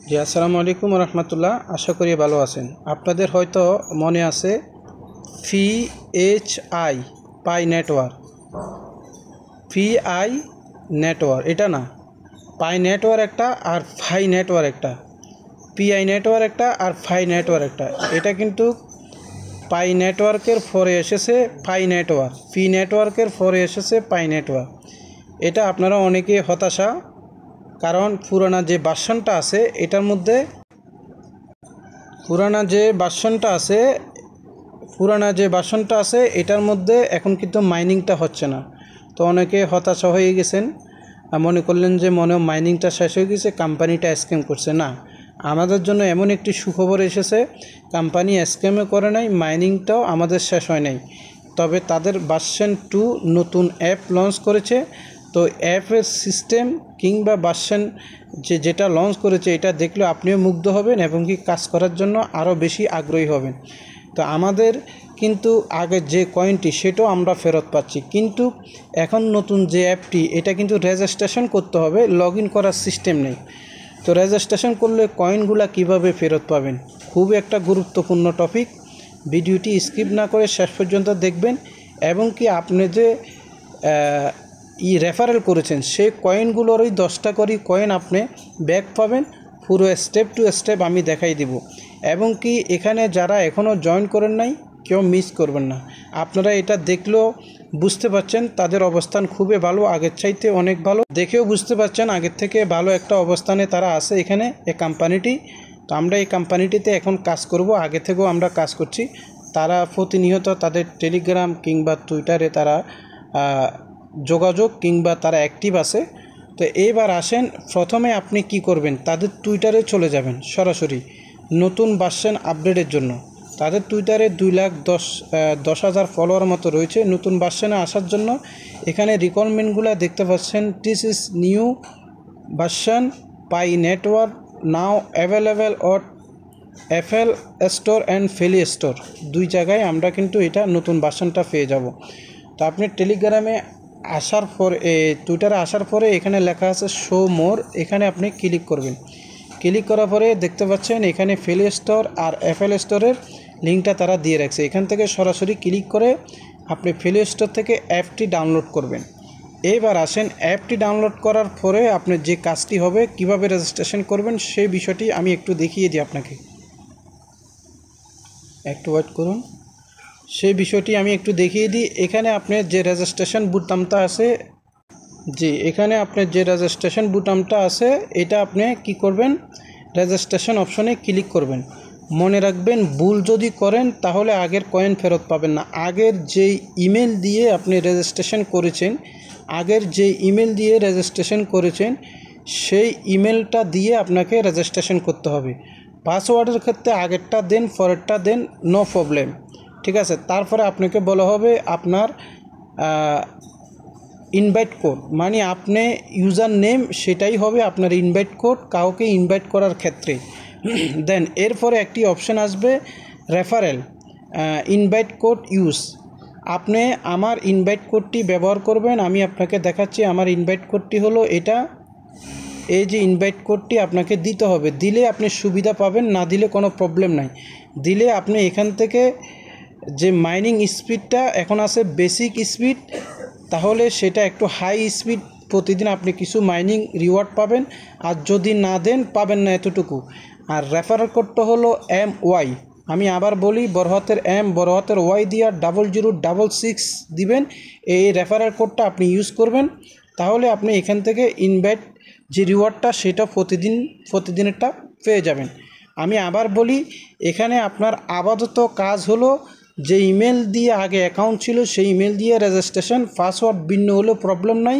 জি আসসালামু আলাইকুম রহমতুল্লাহ। আশা করি ভালো আছেন। আপনাদের হয়তো মনে আছে PHI পাই নেটওয়ার্ক, PI নেটওয়ার্ক এটা না, পাই নেটওয়ার্ক একটা আর ফাই নেটওয়ার্ক একটা, PI নেটওয়ার্ক একটা আর ফাই নেটওয়ার্ক একটা। এটা কিন্তু পাই নেটওয়ার্কের পরে এসেছে পাই নেটওয়ার্ক, পি নেটওয়ার্কের পরে এসেছে পাই নেটওয়ার্ক। এটা আপনারা অনেকে হতাশা, কারণ পুরানা যে ভার্সনটা আছে এটার মধ্যে পুরানা যে ভার্সনটা আছে এটার মধ্যে এখন কিন্তু মাইনিংটা হচ্ছে না। তো অনেকে হতাশা হয়ে গেছেন, মনে করলেন যে মাইনিংটা শেষ হয়ে গেছে, কোম্পানিটা স্ক্যাম করছে। না, আমাদের জন্য এমন একটি সুখবর এসেছে, কোম্পানি স্ক্যামও করে নাই, মাইনিংটাও আমাদের শেষ হয় নাই। তবে তাদের ভার্সন 2 নতুন অ্যাপ লঞ্চ করেছে। তো অ্যাপের সিস্টেম কিংবা ভার্সন যেটা লঞ্চ করেছে এটা দেখলে আপনিও মুগ্ধ হবেন এবং কি কাজ করার জন্য আরও বেশি আগ্রহী হবেন। তো আমাদের কিন্তু আগে যে কয়েনটি সেটাও আমরা ফেরত পাচ্ছি, কিন্তু এখন নতুন যে অ্যাপটি এটা কিন্তু রেজিস্ট্রেশন করতে হবে, লগ ইন করার সিস্টেম নেই। তো রেজিস্ট্রেশন করলে কয়েনগুলো কিভাবে ফেরত পাবেন, খুব একটা গুরুত্বপূর্ণ টপিক। ভিডিওটি স্কিপ না করে শেষ পর্যন্ত দেখবেন এবং কি আপনি যে রেফারেল করেছেন সেই কয়েনগুলোরই 10টা করে কয়েন আপনি ব্যাক পাবেন। পুরো স্টেপ টু স্টেপ আমি দেখাই দিব এবং কি এখানে যারা এখনও জয়েন করেন নাই কেউ মিস করবেন না। আপনারা এটা দেখলেও বুঝতে পারছেন তাদের অবস্থান খুবই ভালো, আগের চাইতে অনেক ভালো। দেখেও বুঝতে পারছেন আগের থেকে ভালো একটা অবস্থানে তারা আছে এখানে এই কোম্পানিটি। তো আমরা এই কোম্পানিটিতে এখন কাজ করব, আগে থেকেও আমরা কাজ করছি। তারা প্রতিনিয়ত তাদের টেলিগ্রাম কিংবা টুইটারে তারা যোগাযোগ কিংবা তারা অ্যাক্টিভ আছে। তো এইবার আসেন, প্রথমে আপনি কি করবেন, তাদের টুইটারে চলে যাবেন সরাসরি নতুন ভার্সন আপডেটের জন্য। তাদের টুইটারে 2,10,000 ফলোয়ার মতো রয়েছে। নতুন ভার্সনে আসার জন্য এখানে রিকোয়ারমেন্টগুলো দেখতে পাচ্ছেন। This is new version Pi network now available at FL store and Play store, দুই জায়গায় আমরা কিন্তু এটা নতুন ভার্সনটা পেয়ে যাব। তো আপনি টেলিগ্রামে আসার পরে, টুইটারে আসার পরে এখানে লেখা আছে শো মোর, এখানে আপনি ক্লিক করবেন। ক্লিক করার পরে দেখতে পাচ্ছেন এখানে ফেলি স্টোর আর FL স্টোরের লিঙ্কটা তারা দিয়ে রাখছে। এখান থেকে সরাসরি ক্লিক করে আপনি ফেলি স্টোর থেকে অ্যাপটি ডাউনলোড করবেন। এবার আসেন, অ্যাপটি ডাউনলোড করার পরে আপনার যে কাজটি হবে, কিভাবে রেজিস্ট্রেশন করবেন সেই বিষয়টি আমি একটু দেখিয়ে দিই আপনাকে। একটু ওয়েট করুন, সেই বিষয়টি আমি একটু দেখিয়ে দিই। এখানে আপনার যে রেজিস্ট্রেশন বুতামটা আছে, এখানে আপনার যে রেজিস্ট্রেশন বুতামটা আছে এটা আপনি কি করবেন, রেজিস্ট্রেশন অপশনে ক্লিক করবেন। মনে রাখবেন, ভুল যদি করেন তাহলে আগের কয়েন ফেরত পাবেন না। আগের যেই ইমেল দিয়ে আপনি রেজিস্ট্রেশন করেছেন সেই ইমেলটা দিয়ে আপনাকে রেজিস্ট্রেশন করতে হবে। পাসওয়ার্ডের ক্ষেত্রে আগেরটা দেন, পরেরটা দেন, নো প্রবলেম, ঠিক আছে। তারপরে আপনাকে বলা হবে আপনার ইনভাইট কোড, মানে আপনি ইউজার নেম সেটাই হবে আপনার ইনভাইট কোড কাউকে ইনভাইট করার ক্ষেত্রে। দেন এরপরে একটি অপশান আসবে রেফারেল ইনভাইট কোড ইউজ। আপনি আমার ইনভাইট কোডটি ব্যবহার করবেন। আমি আপনাকে দেখাচ্ছি, আমার ইনভাইট কোডটি হলো এটা। এই যে ইনভাইট কোডটি আপনাকে দিতে হবে, দিলে আপনি সুবিধা পাবেন, না দিলে কোনো প্রবলেম নাই। দিলে আপনি এখান থেকে যে মাইনিং স্পিডটা এখন আছে বেসিক স্পিড, তাহলে সেটা একটু হাই স্পিড, প্রতিদিন আপনি কিছু মাইনিং রিওয়ার্ড পাবেন। আর যদি না দেন পাবেন না এতটুকু। আর রেফারেল কোডটা হলো MY, আমি আবার বলি, বড় হাতের M বড় হাতের Y দিয়ে 0066 দিবেন। এই রেফারেল কোডটা আপনি ইউজ করবেন, তাহলে আপনি এখান থেকে ইনভাইট যে রিওয়ার্ডটা সেটা প্রতিদিনেরটা পেয়ে যাবেন। আমি আবার বলি, এখানে আপনার আপাতত কাজ হলো যে ইমেল দিয়ে আগে অ্যাকাউন্ট ছিল সেই ইমেল দিয়ে রেজিস্ট্রেশন, পাসওয়ার্ড ভিন্ন হলেও প্রবলেম নাই।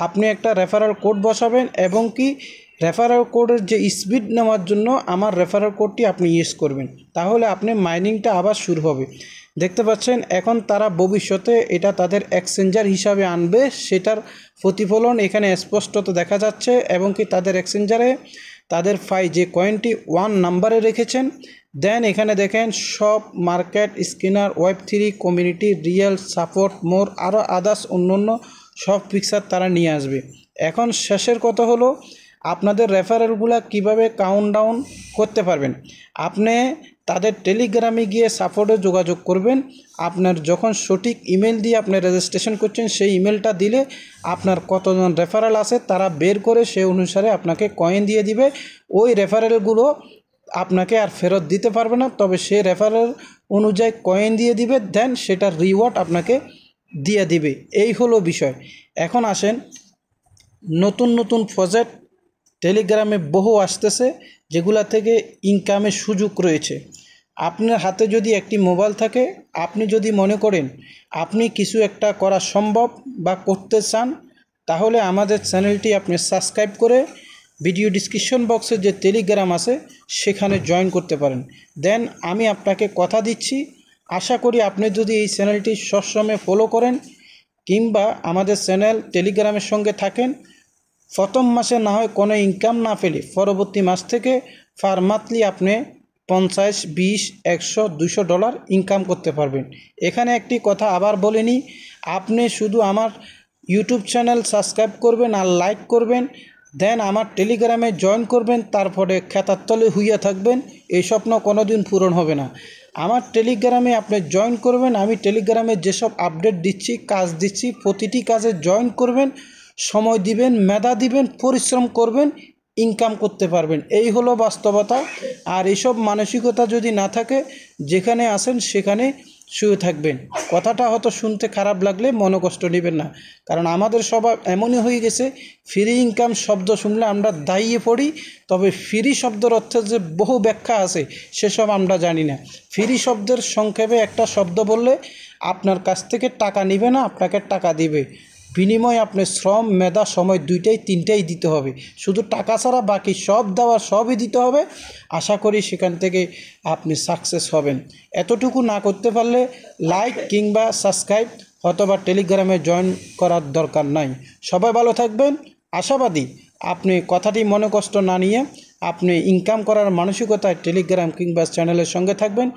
আপনি একটা রেফারেল কোড বসাবেন এবং কি রেফারেল কোডের যে স্পিড নেওয়ার জন্য আমার রেফারেল কোডটি আপনি ইউজ করবেন, তাহলে আপনি মাইনিংটা আবার শুরু হবে। দেখতে পাচ্ছেন এখন তারা ভবিষ্যতে এটা তাদের এক্সচেঞ্জার হিসাবে আনবে, সেটার প্রতিফলন এখানে স্পষ্টত দেখা যাচ্ছে। এবং কি তাদের এক্সচেঞ্জারে তাদের যে কয়েনটি 1 নাম্বারে রেখেছেন। দেন এখানে দেখেন সব market scanner, Web3 community, real support, more আরও আদার্স অন্যান্য সব পিকচার তারা নিয়ে আসবে। এখন শেষের কথা হলো, আপনাদের রেফারেলগুলো কিভাবে কাউন্ট ডাউন করতে পারবেন। আপনি তাদের টেলিগ্রামে গিয়ে সাপোর্টে যোগাযোগ করবেন। আপনার যখন সঠিক ইমেল দিয়ে আপনি রেজিস্ট্রেশন করছেন সেই ইমেলটা দিলে আপনার কতজন রেফারেল আছে তারা বের করে সেই অনুসারে আপনাকে কয়েন দিয়ে দিবে। ওই রেফারেলগুলো আপনাকে আর ফেরত দিতে পারবে না, তবে সেই রেফারেল অনুযায়ী কয়েন দিয়ে দিবে, দেন সেটার রিওয়ার্ড আপনাকে দিয়ে দিবে। এই হলো বিষয়। এখন আসেন, নতুন নতুন প্রজেক্ট টেলিগ্রামে বহু আসতেছে যেগুলা থেকে ইনকামের সুযোগ রয়েছে। আপনার হাতে যদি একটি মোবাইল থাকে, আপনি যদি মনে করেন আপনি কিছু একটা করা সম্ভব বা করতে চান, তাহলে আমাদের চ্যানেলটি আপনি সাবস্ক্রাইব করে ভিডিও ডিসক্রিপশন বক্সে যে টেলিগ্রাম আছে সেখানে জয়েন করতে পারেন। দেন আমি আপনাকে কথা দিচ্ছি, আশা করি আপনি যদি এই চ্যানেলটি সবসময় ফলো করেন কিংবা আমাদের চ্যানেল টেলিগ্রামের সঙ্গে থাকেন, প্রথম মাসে না হয় কোনো ইনকাম না পেলে পরবর্তী মাস থেকে পার মান্থলি আপনি 50, 20, 100, $200 ইনকাম করতে পারবেন। এখানে একটি কথা আবার বলে নিই, আপনি শুধু আমার ইউটিউব চ্যানেল সাবস্ক্রাইব করবেন আর লাইক করবেন, দেন আমার টেলিগ্রামে জয়েন করবেন, তারপরে খেতার তলে হুইয়া থাকবেন, এই স্বপ্ন কোনো দিন পূরণ হবে না। আমার টেলিগ্রামে আপনি জয়েন করবেন, আমি টেলিগ্রামে যেসব আপডেট দিচ্ছি, কাজ দিচ্ছি, প্রতিটি কাজে জয়েন করবেন, সময় দিবেন, মেধা দিবেন, পরিশ্রম করবেন, ইনকাম করতে পারবেন। এই হলো বাস্তবতা। আর এইসব মানসিকতা যদি না থাকে, যেখানে আসেন সেখানে শুয়ে থাকবেন। কথাটা হয়তো শুনতে খারাপ লাগলে মনে কষ্ট নেবেন না, কারণ আমাদের স্বভাব এমনই হয়ে গেছে, ফ্রি ইনকাম শব্দ শুনলে আমরা দাঁড়িয়ে পড়ি, তবে ফ্রি শব্দের অর্থে যে বহু ব্যাখ্যা আছে সেসব আমরা জানি না। ফ্রি শব্দের সংক্ষেপে একটা শব্দ বললে আপনার কাছ থেকে টাকা নেবে না, আপনাকে টাকা দিবে, বিনিময়ে আপনি শ্রম, মেধা, সময় তিনটাই দিতে হবে। শুধু টাকা ছাড়া বাকি সব দেওয়া, সবই দিতে হবে। আশা করি সেখান থেকে আপনি সাকসেস হবেন। এতটুকু না করতে পারলে লাইক কিংবা সাবস্ক্রাইব অথবা টেলিগ্রামে জয়েন করার দরকার নাই। সবাই ভালো থাকবেন, আশাবাদী। আপনি কথাটি মনে কষ্ট না নিয়ে আপনি ইনকাম করার মানসিকতায় টেলিগ্রাম কিংবা চ্যানেলের সঙ্গে থাকবেন।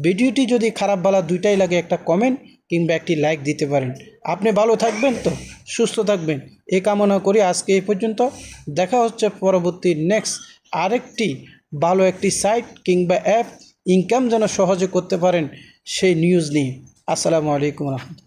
ভিডিওটি যদি খারাপ ভালো দুইটাই লাগে একটা কমেন্ট কিংবা একটি লাইক দিতে পারেন। আপনি ভালো থাকবেন তো, সুস্থ থাকবেন, এই কামনা করি। আজকে এই পর্যন্ত, দেখা হচ্ছে পরবর্তী নেক্সট আরেকটি ভালো একটি সাইট কিংবা অ্যাপ ইনকাম যেন সহজে করতে পারেন সেই নিউজ নিয়ে। আসসালামু আলাইকুম রহমতুল্লাহ।